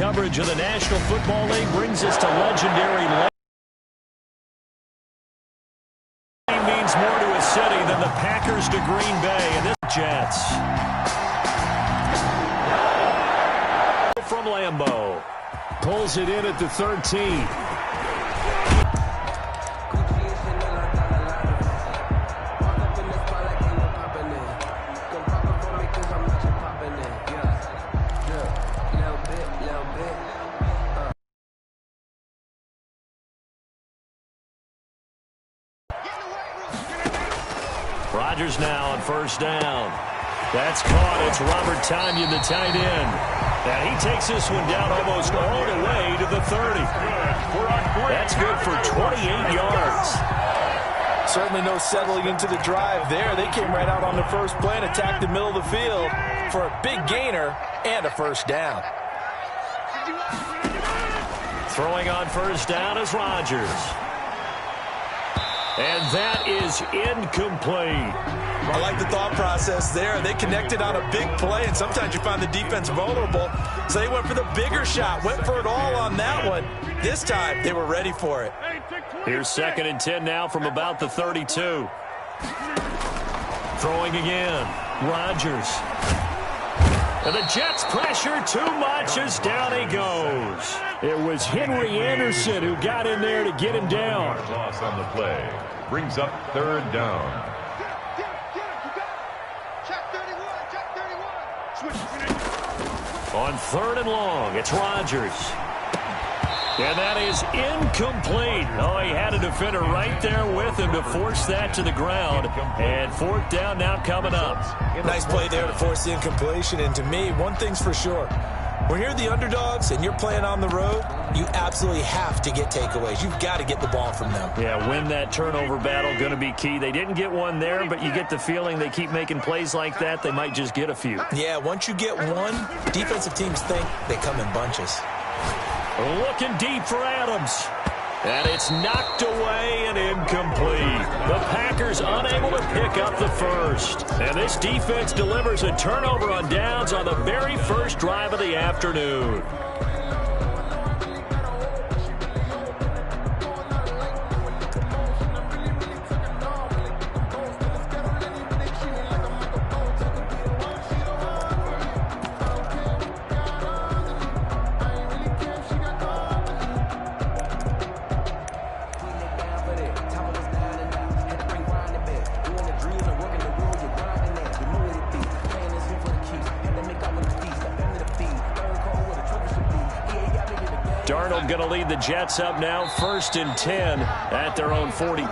coverage of the National Football League brings us to legendary means more to a city than the Packers to Green Bay and this Jets. From Lambeau. Pulls it in at the 13. Rodgers now on first down. That's caught. It's Robert Tonyan, the tight end. And he takes this one down almost all the way to the 30. That's good for 28 yards. Certainly no settling into the drive there. They came right out on the first play and attacked the middle of the field for a big gainer and a first down. Throwing on first down is Rodgers. And that is incomplete. I like the thought process there. They connected on a big play, and sometimes you find the defense vulnerable. So they went for the bigger shot, went for it all on that one. This time, they were ready for it. Here's 2nd and 10 now from about the 32. Throwing again. Rodgers. And the Jets pressure too much as down he goes. It was Henry Anderson who got in there to get him down. Loss on the play. Brings up 3rd down. On 3rd and long, it's Rodgers. And that is incomplete. Oh, he had a defender right there with him to force that to the ground. And 4th down now coming up. Nice play there to force the incompletion. And to me, one thing's for sure. When you're the underdogs and you're playing on the road, you absolutely have to get takeaways. You've got to get the ball from them. Yeah, win that turnover battle, going to be key. They didn't get one there, but you get the feeling they keep making plays like that, they might just get a few. Yeah, once you get one, defensive teams think they come in bunches. Looking deep for Adams. And it's knocked away and incomplete. The Packers unable to pick up the first. And this defense delivers a turnover on downs on the very first drive of the afternoon. Darnold going to lead the Jets up now, 1st and 10 at their own 42.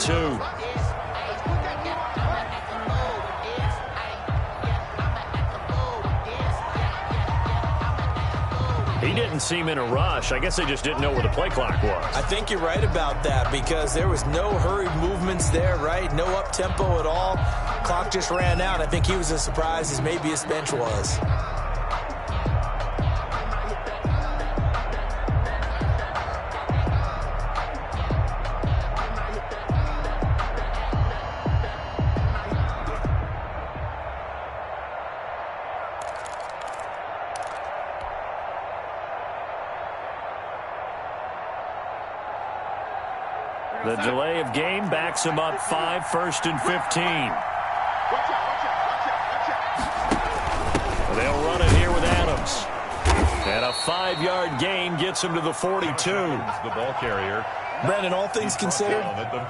He didn't seem in a rush. I guess they just didn't know where the play clock was. I think you're right about that because there was no hurried movements there, right? No up-tempo at all. Clock just ran out. I think he was as surprised as maybe his bench was. The delay of game backs him up 5, 1st and 15. They'll run it here with Adams. And a 5-yard gain gets him to the 42. The ball carrier. Brandon, all things considered,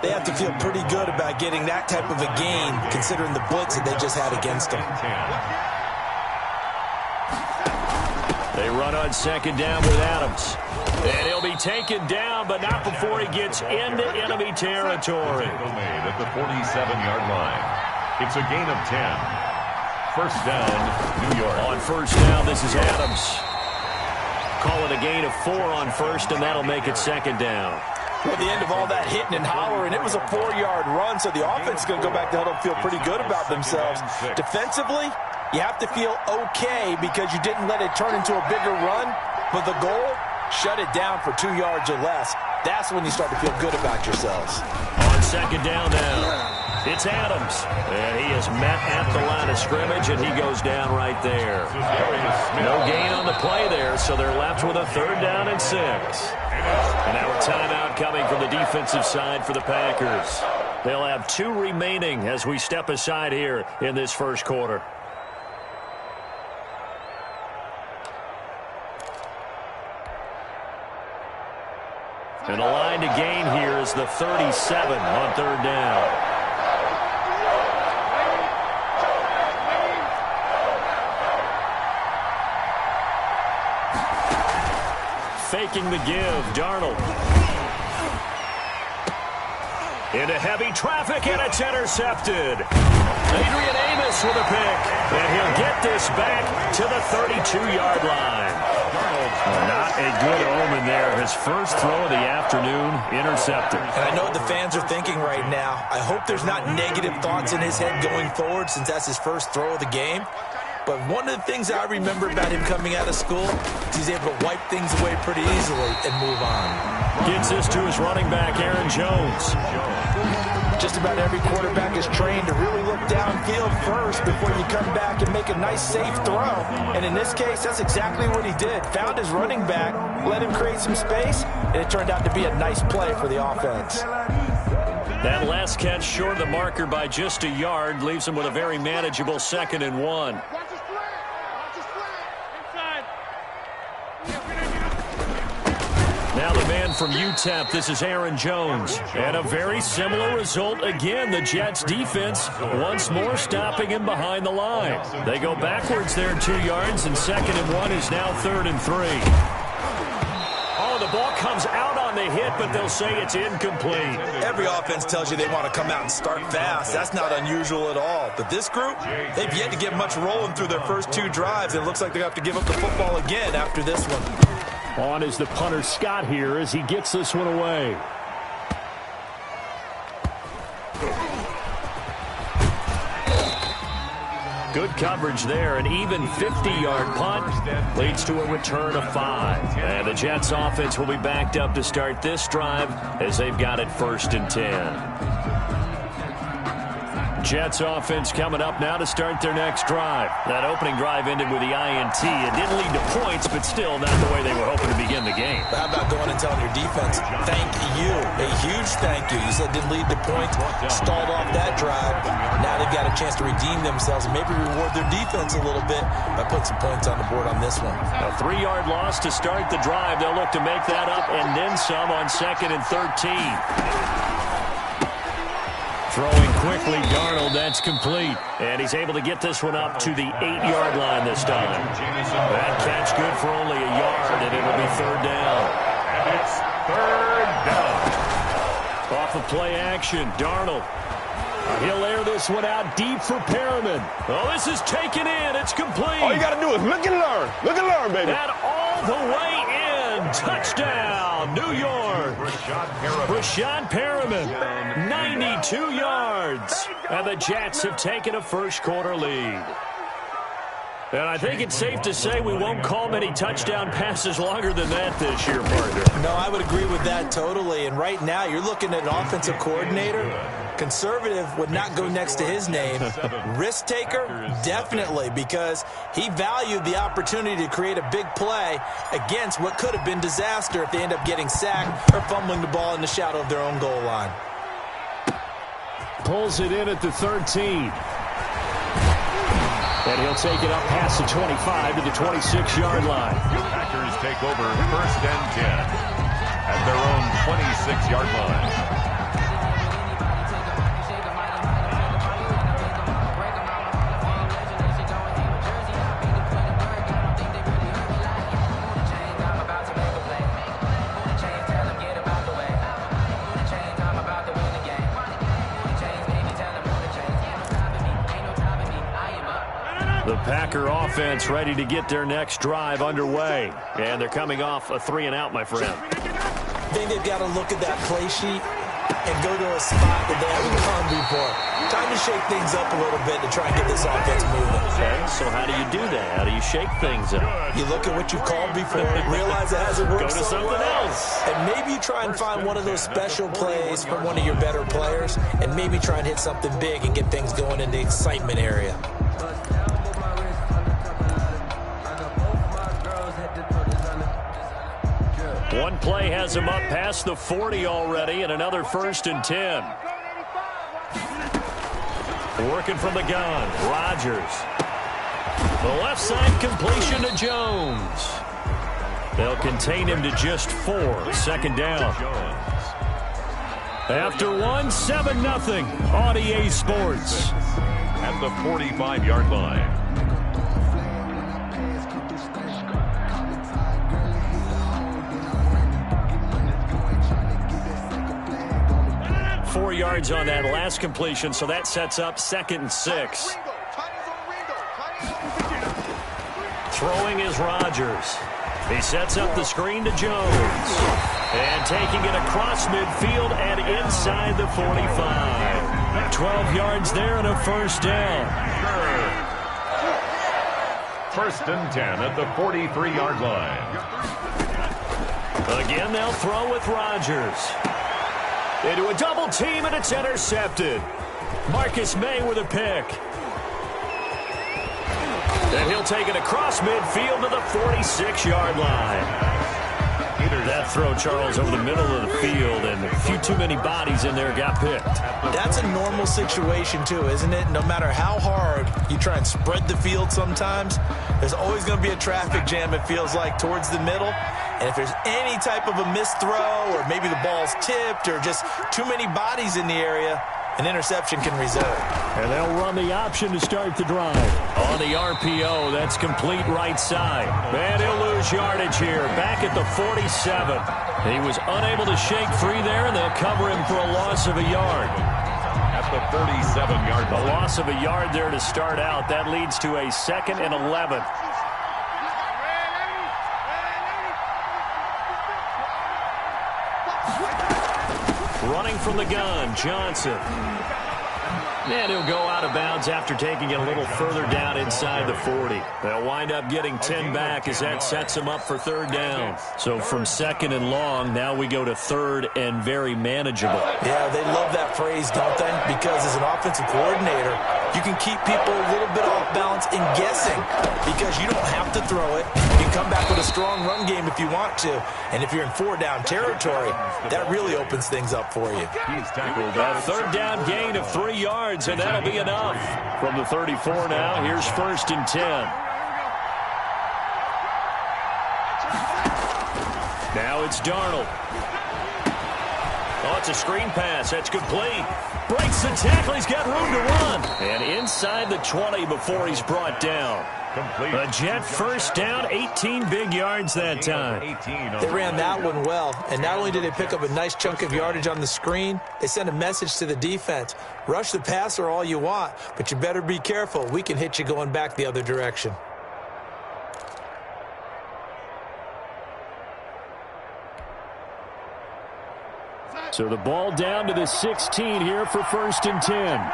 they have to feel pretty good about getting that type of a gain, considering the blitz that they just had against them. They run on 2nd down with Adams. And he'll be taken down, but not before he gets into enemy territory. Made at the 47-yard line. It's a gain of 10. 1st down, New York. On 1st down, this is Adams. Call it a gain of 4 on 1st, and that'll make it 2nd down. At the end of all that hitting and hollering, it was a 4-yard run, so the offense is going to go back to huddle and feel pretty good about themselves. Defensively, you have to feel okay because you didn't let it turn into a bigger run, but the goal, shut it down for 2 yards or less. That's when you start to feel good about yourselves. On 2nd down now. It's Adams, and he is met at the line of scrimmage, and he goes down right there. No gain on the play there, so they're left with a 3rd down and 6. And now a timeout coming from the defensive side for the Packers. They'll have 2 remaining as we step aside here in this first quarter. And the line to gain here is the 37 on 3rd down. Faking the give, Darnold. Into heavy traffic, and it's intercepted. Adrian Amos with a pick, and he'll get this back to the 32-yard line. Not a good omen there. His first throw of the afternoon, intercepted. And I know what the fans are thinking right now. I hope there's not negative thoughts in his head going forward since that's his first throw of the game. But one of the things I remember about him coming out of school is he's able to wipe things away pretty easily and move on. Gets this to his running back, Aaron Jones. Just about every quarterback is trained to really look downfield first before you come back and make a nice, safe throw. And in this case, that's exactly what he did. Found his running back, let him create some space, and it turned out to be a nice play for the offense. That last catch short of the marker by just a yard leaves him with a very manageable 2nd and 1. Now the man from UTEP, this is Aaron Jones. And a very similar result again. The Jets defense once more stopping him behind the line. They go backwards there 2 yards, and 2nd and 1 is now 3rd and 3. Oh, the ball comes out on the hit, but they'll say it's incomplete. Every offense tells you they want to come out and start fast. That's not unusual at all. But this group, they've yet to get much rolling through their first 2 drives. It looks like they have to give up the football again after this one. On is the punter Scott here as he gets this one away. Good coverage there. An even 50-yard punt leads to a return of 5. And the Jets offense will be backed up to start this drive as they've got it 1st and 10. Jets offense coming up now to start their next drive. That opening drive ended with the INT. It didn't lead to points, but still not the way they were hoping to begin the game. How about going and telling your defense, thank you, a huge thank you. You said it didn't lead to points, stalled off that drive. Now they've got a chance to redeem themselves and maybe reward their defense a little bit by putting some points on the board on this one. A 3-yard loss to start the drive. They'll look to make that up and then some on 2nd and 13. Throwing quickly, Darnold, that's complete. And he's able to get this one up to the 8-yard line this time. That catch good for only a yard, and it'll be 3rd down. And it's 3rd down. Off of play action, Darnold. He'll air this one out deep for Perriman. Oh, this is taken in. It's complete. All you got to do is look and learn. Look and learn, baby. And all the way in. Touchdown, New York. Rashad Perriman, 92 yards. And the Jets have taken a first-quarter lead. And I think it's safe to say we won't call many touchdown passes longer than that this year, partner. No, I would agree with that totally. And right now, you're looking at an offensive coordinator. Conservative would not go next to his name. Risk taker, definitely, because he valued the opportunity to create a big play against what could have been disaster if they end up getting sacked or fumbling the ball in the shadow of their own goal line. Pulls it in at the 13. And he'll take it up past the 25 to the 26-yard line. Packers take over 1st and 10 at their own 26-yard line. The Packer offense ready to get their next drive underway. And they're coming off a 3-and-out, my friend. I think they've got to look at that play sheet and go to a spot that they haven't gone before. Time to shake things up a little bit to try and get this offense moving. Okay, so how do you do that? How do you shake things up? You look at what you've called before, realize it hasn't worked Go to something else. and maybe you try and find one of those special plays from one of your better players, and maybe try and hit something big and get things going in the excitement area. One play has him up past the 40 already, and another 1st and 10. Working from the gun, Rodgers. The left side completion to Jones. They'll contain him to just 4. 2nd down. After 1, 7-0. On EA Sports. At the 45-yard line. 4 yards on that last completion, so that sets up 2nd and 6. Throwing is Rodgers. He sets up the screen to Jones. And taking it across midfield and inside the 45. 12 yards there and a 1st down. 1st and 10 at the 43-yard line. Again, they'll throw with Rodgers. Into a double team, and it's intercepted. Marcus May with a pick. And he'll take it across midfield to the 46-yard line. That throw, Charles, over the middle of the field, and a few too many bodies in there got picked. That's a normal situation, too, isn't it? No matter how hard you try and spread the field sometimes, there's always going to be a traffic jam, it feels like, towards the middle. And if there's any type of a missed throw, or maybe the ball's tipped, or just too many bodies in the area, an interception can result. And they'll run the option to start the drive. On the RPO, that's complete right side. And he'll lose yardage here, back at the 47. He was unable to shake free there, and they'll cover him for a loss of a yard. At the 47-yard line. A loss of a yard there to start out. That leads to a 2nd and 11. Running from the gun, Johnson. And he'll go out of bounds after taking it a little further down inside the 40. They'll wind up getting 10 back as that sets them up for 3rd down. So from 2nd and long, now we go to 3rd and very manageable. Yeah, they love that phrase, don't they? Because as an offensive coordinator, you can keep people a little bit off balance and guessing because you don't have to throw it. You can come back with a strong run game if you want to. And if you're in 4-down territory, that really opens things up for you. He's tackled A 3rd down gain of 3 yards, and that'll be enough. From the 34 now, here's 1st and 10. Now it's Darnold. Oh, it's a screen pass. That's complete. Breaks the tackle. He's got room to run. And inside the 20 before he's brought down. complete. A Jet 1st down, 18 big yards that time. They ran that one well, and not only did they pick up a nice chunk of yardage on the screen, they sent a message to the defense. Rush the passer all you want, but you better be careful. We can hit you going back the other direction. So the ball down to the 16 here for 1st and 10.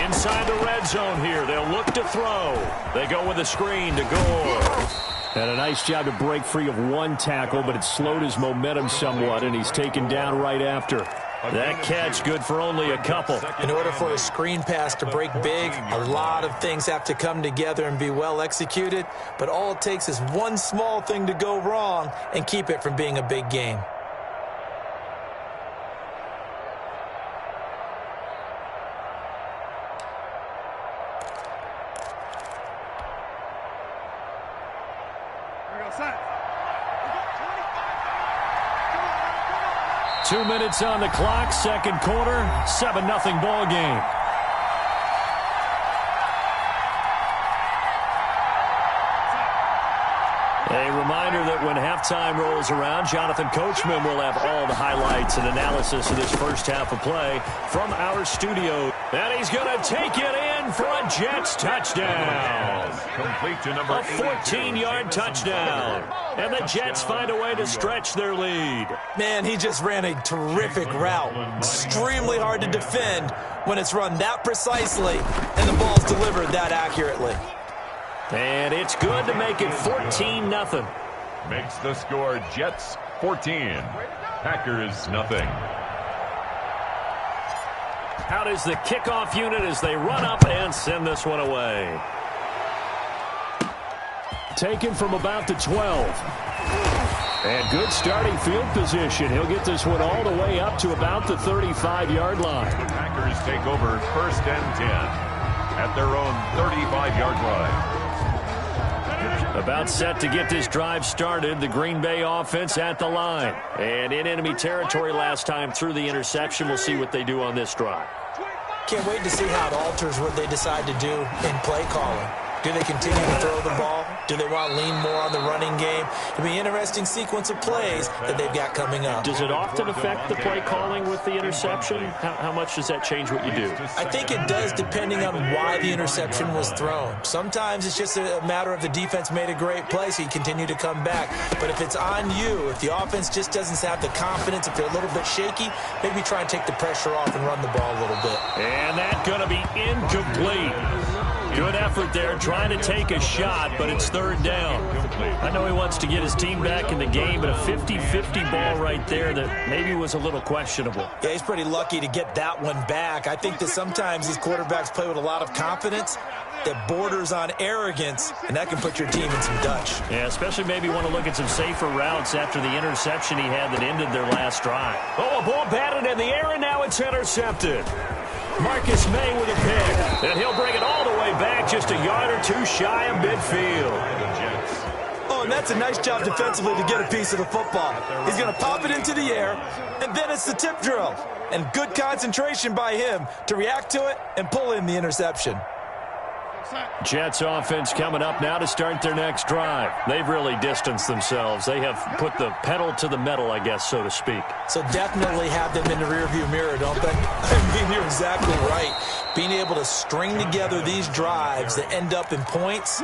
Inside the red zone here. They'll look to throw. They go with a screen to Gore. And a nice job to break free of one tackle, but it slowed his momentum somewhat, and he's taken down right after. That catch good for only a couple. In order for a screen pass to break big, a lot of things have to come together and be well executed, but all it takes is one small thing to go wrong and keep it from being a big game. Set. 2 minutes on the clock, second quarter, 7-0 ball game. A reminder that when halftime rolls around, Jonathan Coachman will have all the highlights and analysis of this first half of play from our studio. And he's going to take it in for a Jets touchdown. Complete to number a 14-yard touchdown. And the Jets find a way to stretch their lead. Man, he just ran a terrific route. Extremely hard to defend when it's run that precisely and the ball's delivered that accurately. And it's good to make it 14-0. Makes the score Jets 14. Packers nothing. Out is the kickoff unit as they run up and send this one away. Taken from about the 12. And good starting field position. He'll get this one all the way up to about the 35-yard line. The Packers take over 1st and 10 at their own 35-yard line. About set to get this drive started. The Green Bay offense at the line. And in enemy territory last time through the interception. We'll see what they do on this drive. Can't wait to see how it alters what they decide to do in play calling. Do they continue to throw the ball? Do they want to lean more on the running game? It'll be an interesting sequence of plays that they've got coming up. Does it often affect the play calling with the interception? How much does that change what you do? I think it does depending on why the interception was thrown. Sometimes it's just a matter of the defense made a great play, so you continue to come back. But if it's on you, if the offense just doesn't have the confidence, if they're a little bit shaky, maybe try and take the pressure off and run the ball a little bit. And that's going to be incomplete. Good effort there, trying to take a shot, but it's 3rd down. I know he wants to get his team back in the game, but a 50-50 ball right there that maybe was a little questionable. Yeah, he's pretty lucky to get that one back. I think that sometimes these quarterbacks play with a lot of confidence that borders on arrogance, and that can put your team in some Dutch. Yeah, especially maybe want to look at some safer routes after the interception he had that ended their last drive. Oh, a ball batted in the air, and now it's intercepted. Marcus May with a pick, and he'll bring it all the way back just a yard or two shy of midfield. Oh, and that's a nice job defensively to get a piece of the football. He's going to pop it into the air, and then it's the tip drill. And good concentration by him to react to it and pull in the interception. Jets offense coming up now to start their next drive. They've really distanced themselves. They have put the pedal to the metal, I guess, so to speak. So definitely have them in the rearview mirror, don't they? I mean, you're exactly right. Being able to string together these drives that end up in points,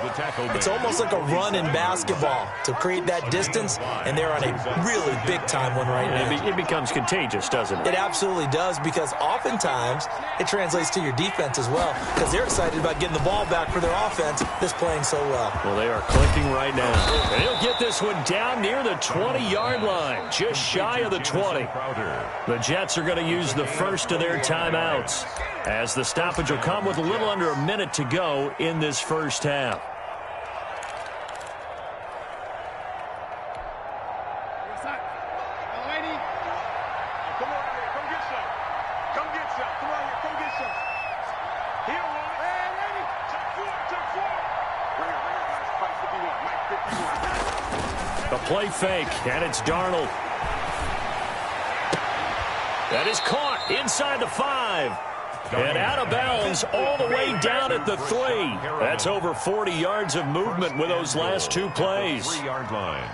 it's almost like a run in basketball to create that distance, and they're on a really big-time one right now. It becomes contagious, doesn't it? It absolutely does, because oftentimes it translates to your defense as well, because they're excited about getting the ball back for their offense that's playing so well. Well, they are clicking right now. And he'll get this one down near the 20-yard line, just shy of the 20. The Jets are going to use the first of their timeouts, as the stoppage will come with a little under a minute to go in this first half. A play fake, and it's Darnold. That is caught inside the 5. And out of bounds all the way down at the 3. That's over 40 yards of movement with those last two plays. 3-yard line.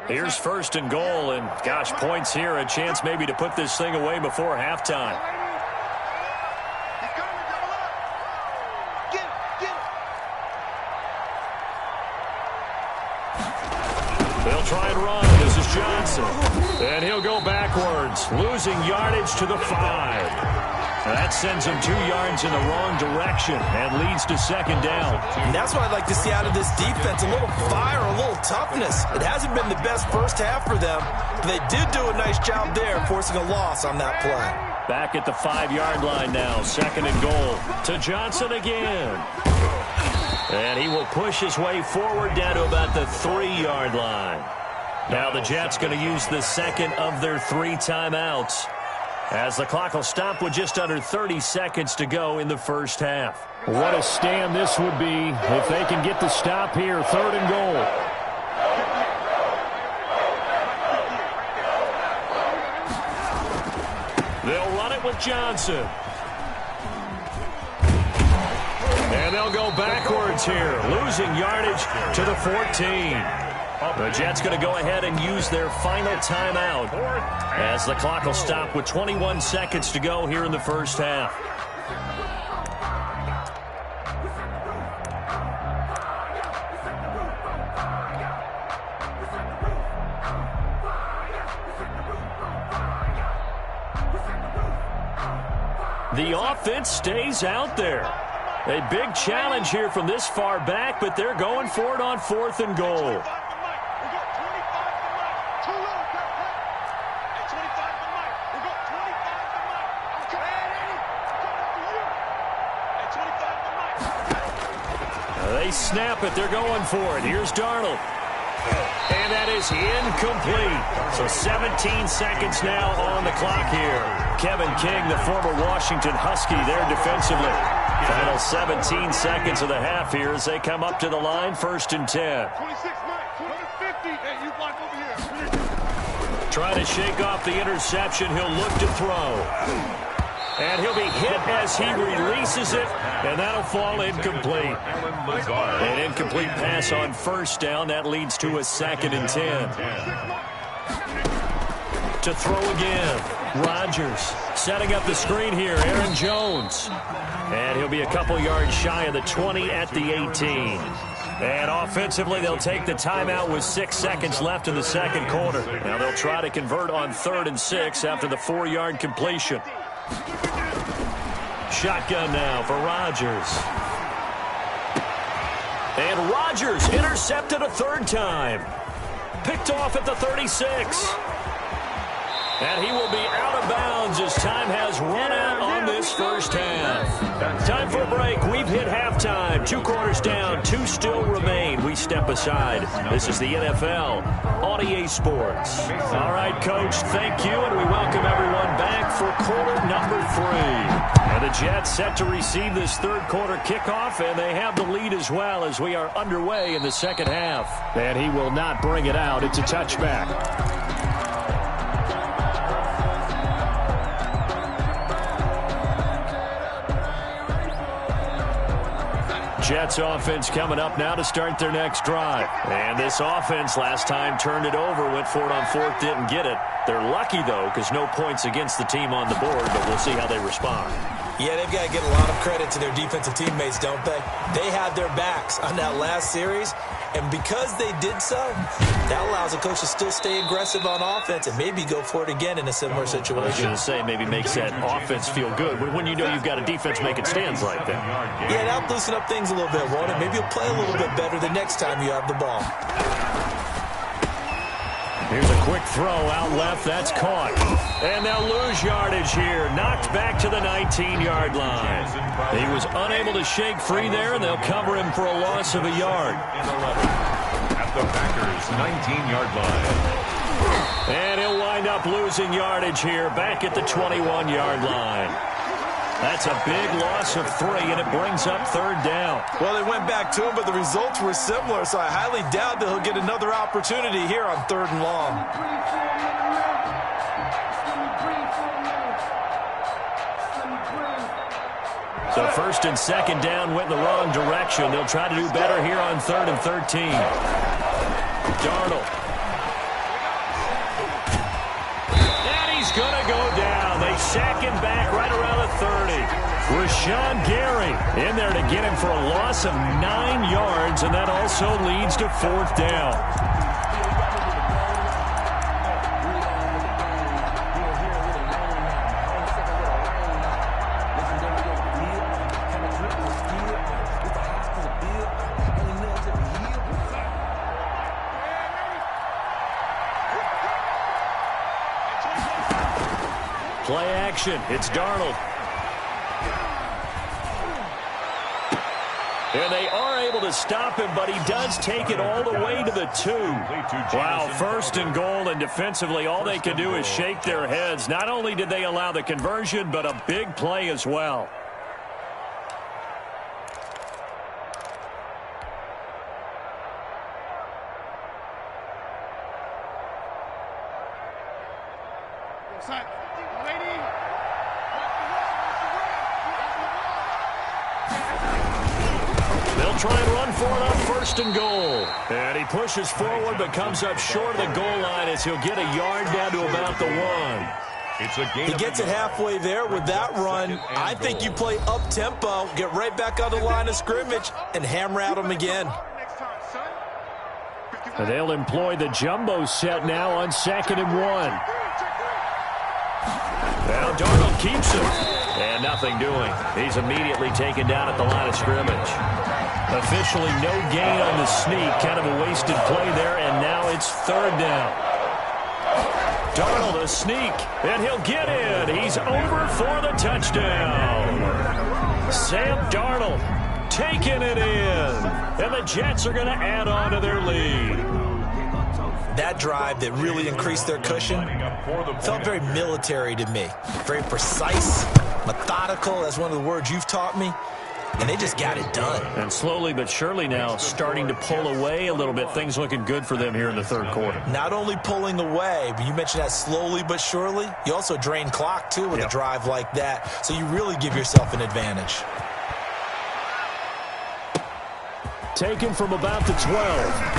Here's 1st and goal, and gosh, points here, a chance maybe to put this thing away before halftime. They'll try and run. This is Johnson. And he'll go backwards, losing yardage to the 5. That sends him 2 yards in the wrong direction and leads to 2nd down. And that's what I'd like to see out of this defense, a little fire, a little toughness. It hasn't been the best first half for them, but they did do a nice job there, forcing a loss on that play. Back at the 5-yard line now, 2nd and goal to Johnson again. And he will push his way forward down to about the 3-yard line. Now the Jets going to use the second of their 3 timeouts, as the clock will stop with just under 30 seconds to go in the first half. What a stand this would be if they can get the stop here, 3rd and goal. Johnson. And they'll go backwards here, losing yardage to the 14. The Jets going to go ahead and use their final timeout as the clock will stop with 21 seconds to go here in the first half. The offense stays out there. A big challenge here from this far back, but they're going for it on 4th and goal. They snap it. They're going for it. Here's Darnold. And that is incomplete. So 17 seconds now on the clock here. Kevin King, the former Washington Husky, there defensively. Final 17 seconds of the half here as they come up to the line, 1st and 10. Trying to shake off the interception. He'll look to throw. And he'll be hit as he releases it, and that'll fall incomplete. An incomplete pass on 1st down. That leads to a 2nd and 10. To throw again. Rodgers setting up the screen here. Aaron Jones. And he'll be a couple yards shy of the 20 at the 18. And offensively, they'll take the timeout with 6 seconds left in the second quarter. Now they'll try to convert on 3rd and 6 after the 4-yard completion. Shotgun now for Rodgers. And Rodgers intercepted a 3rd time. Picked off at the 36. And he will be out of bounds as time has run out on this first half. Time for a break. We've hit halftime. 2 quarters down. 2 still remain. We step aside. This is the NFL on EA Sports. All right, Coach, thank you, and we welcome everyone back for quarter number 3. And the Jets set to receive this 3rd quarter kickoff, and they have the lead as well as we are underway in the second half. And he will not bring it out. It's a touchback. Jets offense coming up now to start their next drive. And this offense last time turned it over, went for it on 4th, didn't get it. They're lucky, though, because no points against the team on the board, but we'll see how they respond. Yeah, they've got to give a lot of credit to their defensive teammates, don't they? They had their backs on that last series, and because they did so, that allows the coach to still stay aggressive on offense and maybe go for it again in a similar situation. I was going to say, maybe makes that offense feel good when you know you've got a defense making stands like that. Yeah, that'll loosen up things a little bit, won't it? Maybe you'll play a little bit better the next time you have the ball. Here's a quick throw out left. That's caught. And they'll lose yardage here. Knocked back to the 19-yard line. He was unable to shake free there, and they'll cover him for a loss of a yard. At the Packers' 19-yard line. And he'll wind up losing yardage here back at the 21-yard line. That's a big loss of 3, and it brings up 3rd down. Well, they went back to him, but the results were similar, so I highly doubt that he'll get another opportunity here on 3rd and long. So 1st and 2nd down went in the wrong direction. They'll try to do better here on 3rd and 13. Darnold. And he's going to go down. They sack him back right around the 30. Rashawn Gary in there to get him for a loss of 9 yards, and that also leads to 4th down. Play action. It's Darnold. And they are able to stop him, but he does take it all the way to the 2. Wow, 1st and goal, and defensively all they can do is shake their heads. Not only did they allow the conversion, but a big play as well. They'll try and run for it on first and goal. And he pushes forward but comes up short of the goal line as he'll get a yard down to about the 1. He gets it halfway there with that run. I think you play up-tempo, get right back on the line of scrimmage, and hammer at him again. And they'll employ the jumbo set now on 2nd and 1. Now Darnold keeps him. And nothing doing. He's immediately taken down at the line of scrimmage. Officially no gain on the sneak. Kind of a wasted play there, and now it's 3rd down. Darnold a sneak, and he'll get in. He's over for the touchdown. Sam Darnold taking it in. And the Jets are going to add on to their lead. That drive that really increased their cushion felt very military to me. Very precise, methodical, that's one of the words you've taught me. And they just got it done. And slowly but surely now starting to pull away a little bit. Things looking good for them here in the 3rd quarter. Not only pulling away, but you mentioned that slowly but surely. You also drain clock, too, with a drive like that. So you really give yourself an advantage. Taken from about the 12.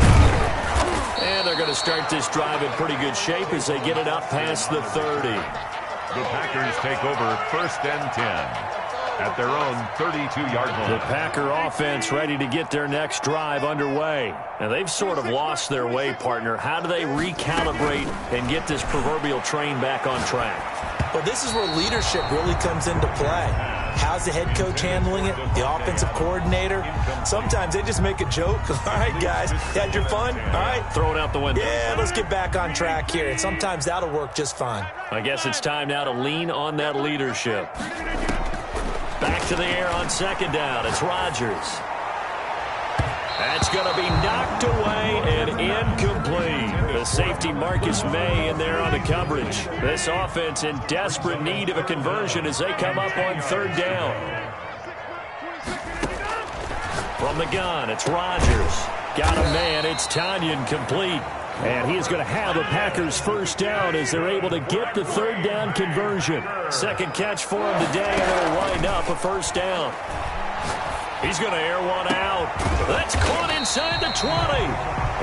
And they're going to start this drive in pretty good shape as they get it up past the 30. The Packers take over 1st and 10. At their own 32-yard line. The Packer offense ready to get their next drive underway. And they've sort of lost their way, partner. How do they recalibrate and get this proverbial train back on track? Well, this is where leadership really comes into play. How's the head coach handling it? The offensive coordinator? Sometimes they just make a joke. All right, guys, you had your fun? All right. Throw it out the window. Yeah, let's get back on track here. And sometimes that'll work just fine. I guess it's time now to lean on that leadership. Back to the air on 2nd down. It's Rodgers. That's going to be knocked away and incomplete. The safety Marcus May in there on the coverage. This offense in desperate need of a conversion as they come up on 3rd down. From the gun, it's Rodgers. Got a man. It's Tanyan complete. And he is going to have the Packers 1st down as they're able to get the 3rd down conversion. 2nd catch for him today, and it'll wind up a 1st down. He's going to air one out. That's caught inside the 20.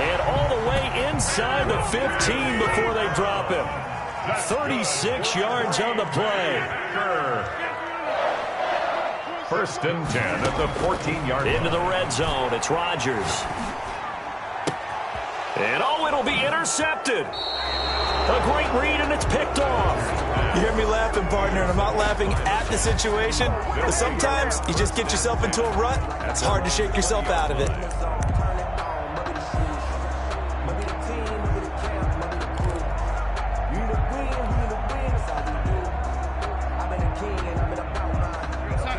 And all the way inside the 15 before they drop him. 36 yards on the play. 1st and 10 at the 14-yard line. Into the red zone. It's Rodgers. And it'll be intercepted. A great read, and it's picked off. You hear me laughing, partner, and I'm not laughing at the situation. But sometimes you just get yourself into a rut. It's hard to shake yourself out of it.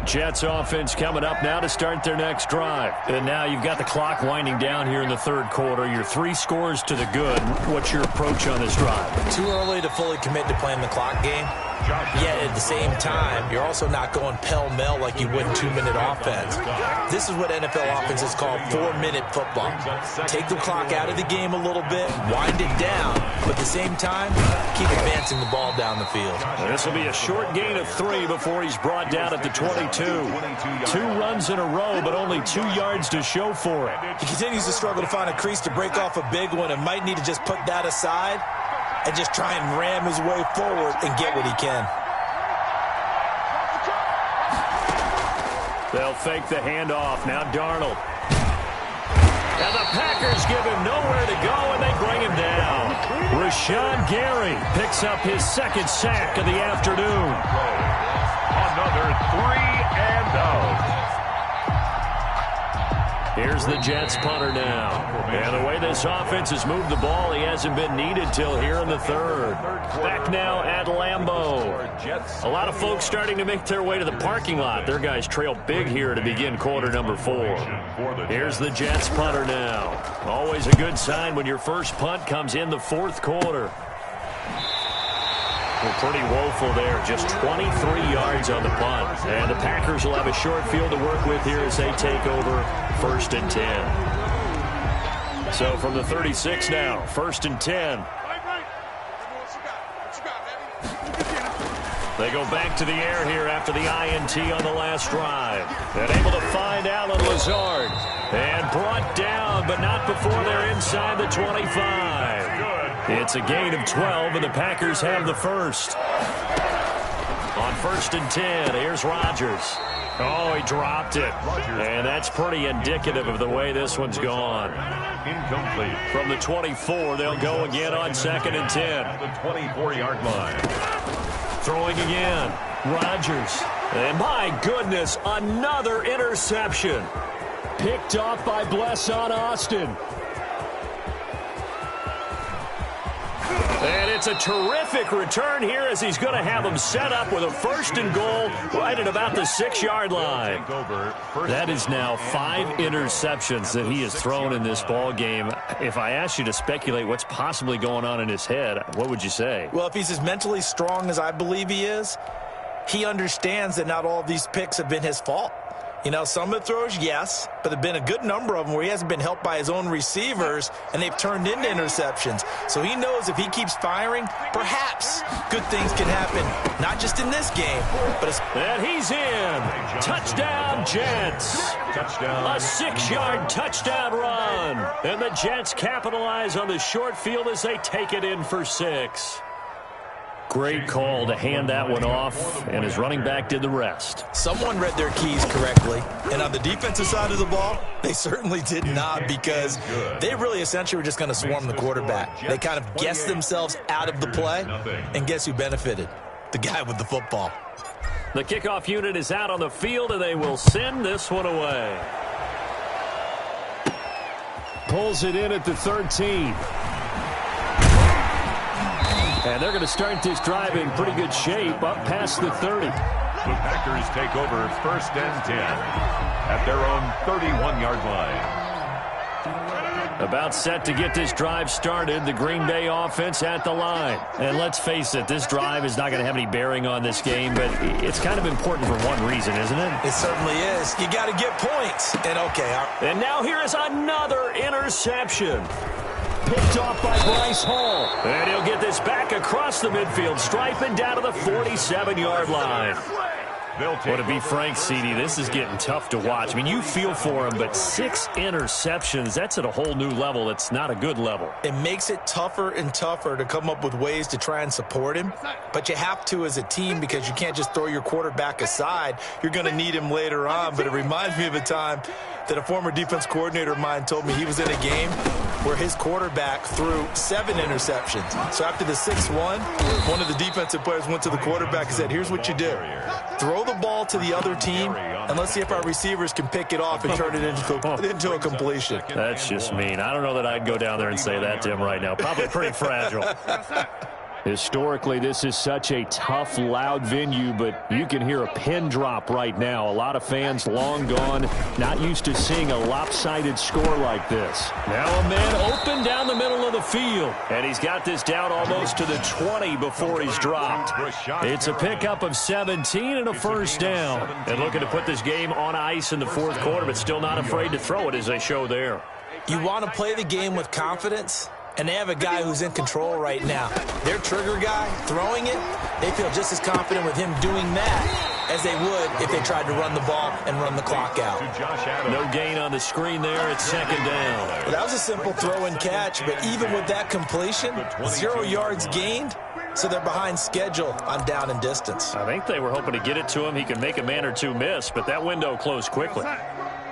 Jets offense coming up now to start their next drive. And now you've got the clock winding down here in the 3rd quarter. You're 3 scores to the good. What's your approach on this drive? Too early to fully commit to playing the clock game. Yet at the same time, you're also not going pell-mell like you would in 2-minute offense. This is what NFL offenses call 4-minute football. Take the clock out of the game a little bit, wind it down, but at the same time, keep advancing the ball down the field. This will be a short gain of 3 before he's brought down at the 22. 2 runs in a row, but only 2 yards to show for it. He continues to struggle to find a crease to break off a big one and might need to just put that aside and just try and ram his way forward and get what he can. They'll fake the handoff. Now Darnold. And the Packers give him nowhere to go, and they bring him down. Rashawn Gary picks up his 2nd sack of the afternoon. Another 3 and out. Here's the Jets punter now. And the way this offense has moved the ball, he hasn't been needed till here in the 3rd. Back now at Lambeau. A lot of folks starting to make their way to the parking lot. Their guys trail big here to begin quarter number 4. Here's the Jets punter now. Always a good sign when your first punt comes in the 4th quarter. Well, pretty woeful there. Just 23 yards on the punt. And the Packers will have a short field to work with here as they take over 1st and 10. So from the 36 now, 1st and 10. They go back to the air here after the INT on the last drive. And able to find Alan Lazard. And brought down, but not before they're inside the 25. It's a gain of 12, and the Packers have the first. On 1st and 10, here's Rodgers. Oh, he dropped it. And that's pretty indicative of the way this one's gone. Incomplete. From the 24, they'll go again on 2nd and 10. The 24-yard line. Throwing again. Rodgers. And my goodness, another interception. Picked off by Blesson Austin. And it's a terrific return here as he's going to have them set up with a 1st and goal right at about the 6-yard line. That is now 5 interceptions that he has thrown in this ball game. If I asked you to speculate what's possibly going on in his head, what would you say? Well, if he's as mentally strong as I believe he is, he understands that not all of these picks have been his fault. You know, some of the throws, yes, but there have been a good number of them where he hasn't been helped by his own receivers, and they've turned into interceptions. So he knows if he keeps firing, perhaps good things can happen, not just in this game, but... And he's in. Touchdown, Jets. Touchdown. A 6-yard touchdown run. And the Jets capitalize on the short field as they take it in for 6. Great call to hand that one off, and his running back did the rest. Someone read their keys correctly, and on the defensive side of the ball, they certainly did not, because they really essentially were just going to swarm the quarterback. They kind of guessed themselves out of the play, and guess who benefited? The guy with the football. The kickoff unit is out on the field, and they will send this one away. Pulls it in at the 13. And they're going to start this drive in pretty good shape up past the 30. The Packers take over 1st and 10 at their own 31-yard line. About set to get this drive started, the Green Bay offense at the line. And let's face it, this drive is not going to have any bearing on this game, but it's kind of important for one reason, isn't it? It certainly is. You got to get points. And okay. And now here is another interception. Picked off by Bryce Hall. And he'll get this back across the midfield stripe and down to the 47-yard line. Well, to be frank, CD, this is getting tough to watch. I mean, you feel for him, but 6 interceptions, that's at a whole new level. It's not a good level. It makes it tougher and tougher to come up with ways to try and support him. But you have to as a team, because you can't just throw your quarterback aside. You're going to need him later on. But it reminds me of a time that a former defense coordinator of mine told me he was in a game where his quarterback threw 7 interceptions. So after the 6-1, one of the defensive players went to the quarterback and said, here's what you do. Throw the ball to the other team, and let's see if our receivers can pick it off and turn it into a completion. That's just mean. I don't know that I'd go down there and say that to him right now. Probably pretty fragile. Historically, this is such a tough, loud venue, but you can hear a pin drop right now. A lot of fans long gone, not used to seeing a lopsided score like this. Now a man open down the middle of the field, and he's got this down almost to the 20 before he's dropped. It's a pickup of 17 and a 1st down. And looking to put this game on ice in the 4th quarter, but still not afraid to throw it as they show there. You want to play the game with confidence? And they have a guy who's in control right now. Their trigger guy throwing it, they feel just as confident with him doing that as they would if they tried to run the ball and run the clock out. No gain on the screen there. It's 2nd down. Well, that was a simple throw and catch, but even with that completion, 0 yards gained, so they're behind schedule on down and distance. I think they were hoping to get it to him. He could make a man or two miss, but that window closed quickly.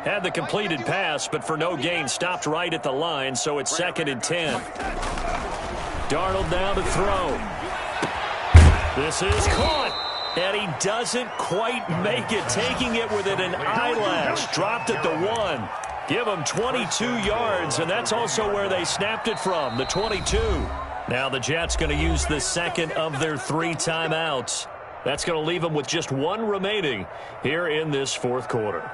Had the completed pass, but for no gain, stopped right at the line, so it's 2nd and 10. Darnold now to throw. This is caught, and he doesn't quite make it, taking it within an eyelash. Dropped at the 1. Give him 22 yards, and that's also where they snapped it from, the 22. Now the Jets going to use the 2nd of their 3 timeouts. That's going to leave them with just 1 remaining here in this 4th quarter.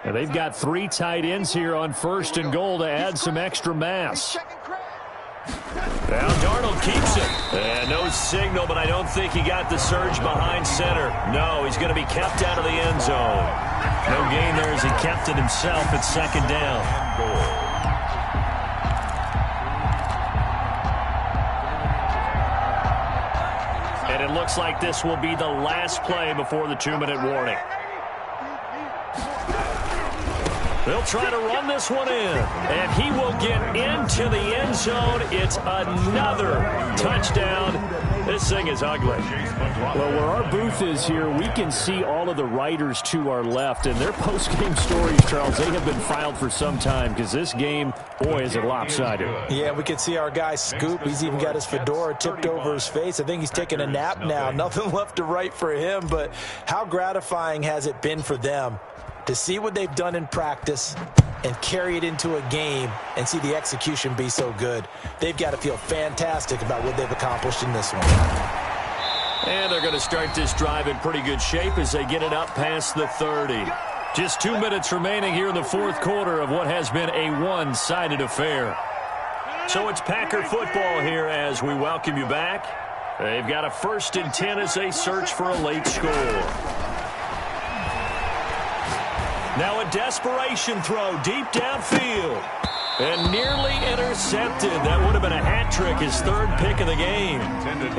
And they've got 3 tight ends here on 1st and goal to add some extra mass. Now Darnold keeps it. And no signal, but I don't think he got the surge behind center. No, he's going to be kept out of the end zone. No gain there as he kept it himself at 2nd down. And it looks like this will be the last play before the 2-minute warning. They'll try to run this one in, and he will get into the end zone. It's another touchdown. This thing is ugly. Well, where our booth is here, we can see all of the writers to our left, and their post-game stories, Charles, they have been filed for some time because this game, boy, is it lopsided. Yeah, we can see our guy Scoop. He's even got his fedora tipped over his face. I think he's taking a nap now. Nothing left to write for him, but how gratifying has it been for them to see what they've done in practice and carry it into a game and see the execution be so good. They've got to feel fantastic about what they've accomplished in this one. And they're going to start this drive in pretty good shape as they get it up past the 30. Just 2 minutes remaining here in the fourth quarter of what has been a one-sided affair. So it's Packer football here as we welcome you back. They've got a 1st and 10 as they search for a late score. Now a desperation throw deep downfield. And nearly intercepted. That would have been a hat trick, his 3rd pick of the game.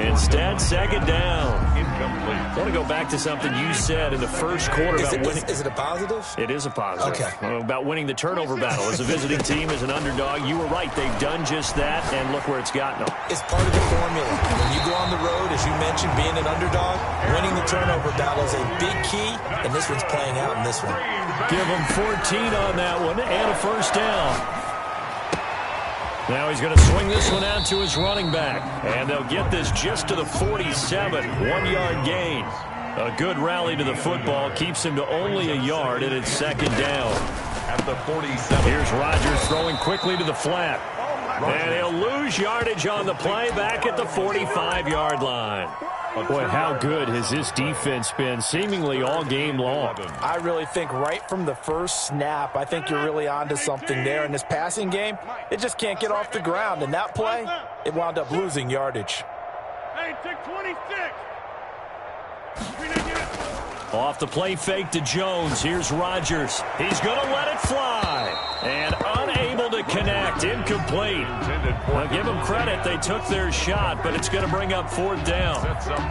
Instead, 2nd down. I want to go back to something you said in the first quarter about winning. Is it a positive? It is a positive. Okay. About winning the turnover battle. As a visiting team, as an underdog, you were right. They've done just that, and look where it's gotten them. It's part of the formula. When you go on the road, as you mentioned, being an underdog, winning the turnover battle is a big key, and this one's playing out in this one. Give them 14 on that one, and a 1st down. Now he's going to swing this one out to his running back. And they'll get this just to the 47. 1-yard gain. A good rally to the football. Keeps him to only a yard, and it's 2nd down. At the 47. Here's Rodgers throwing quickly to the flat. And he'll lose yardage on the play back at the 45-yard line. Boy, how good has this defense been seemingly all game long? I really think right from the first snap, I think you're really onto something there. In this passing game, it just can't get off the ground. And that play, it wound up losing yardage. Hey, take 26. Off the play fake to Jones. Here's Rodgers. He's going to let it fly. And unable to connect. Incomplete. I'll give them credit. They took their shot, but it's going to bring up 4th down.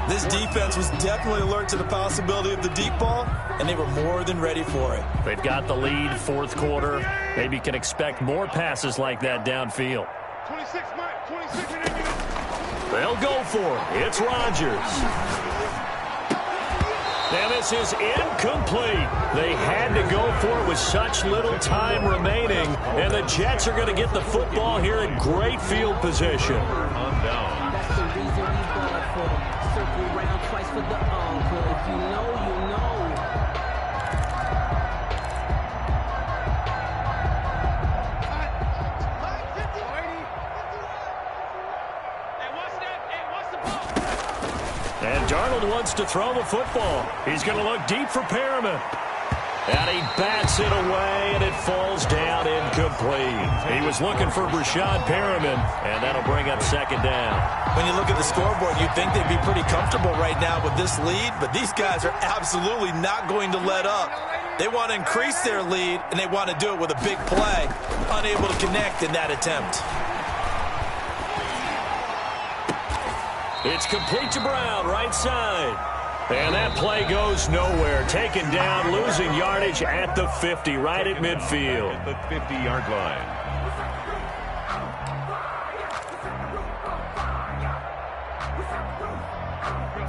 This defense was definitely alert to the possibility of the deep ball, and they were more than ready for it. They've got the lead, 4th quarter. Maybe can expect more passes like that downfield. 26, Mike. 26. They'll go for it. It's Rodgers. And this is incomplete. They had to go for it with such little time remaining. And the Jets are going to get the football here in great field position. On down. That's the reason we bought for them. Circle round twice for the encore. If you know, you know. And Darnold wants to throw the football. He's going to look deep for Perriman. And he bats it away, and it falls down incomplete. He was looking for Brashad Perriman, and that'll bring up 2nd down. When you look at the scoreboard, you'd think they'd be pretty comfortable right now with this lead, but these guys are absolutely not going to let up. They want to increase their lead, and they want to do it with a big play. Unable to connect in that attempt. It's complete to Brown, right side. And that play goes nowhere. Taken down, losing yardage at the 50, right at midfield. At the 50-yard line.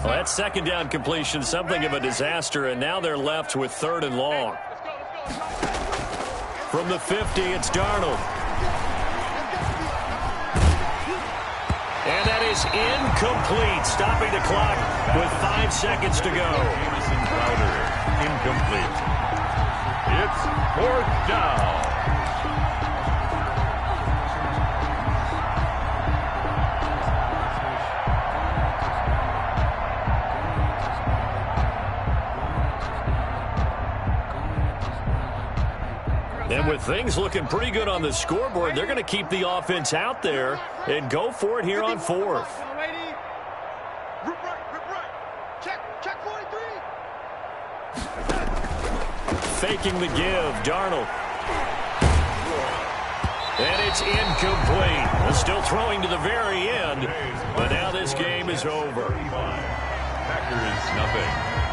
Well, that 2nd down completion, something of a disaster, and now they're left with 3rd and long. From the 50, it's Darnold. And that is incomplete, stopping the clock with 5 seconds to go. Jamison Crowder, incomplete. It's 4th down. And with things looking pretty good on the scoreboard, they're going to keep the offense out there and go for it here on 4th. Check 43. Faking the give, Darnold. And it's incomplete. Still throwing to the very end, but now this game is over. Packers nothing.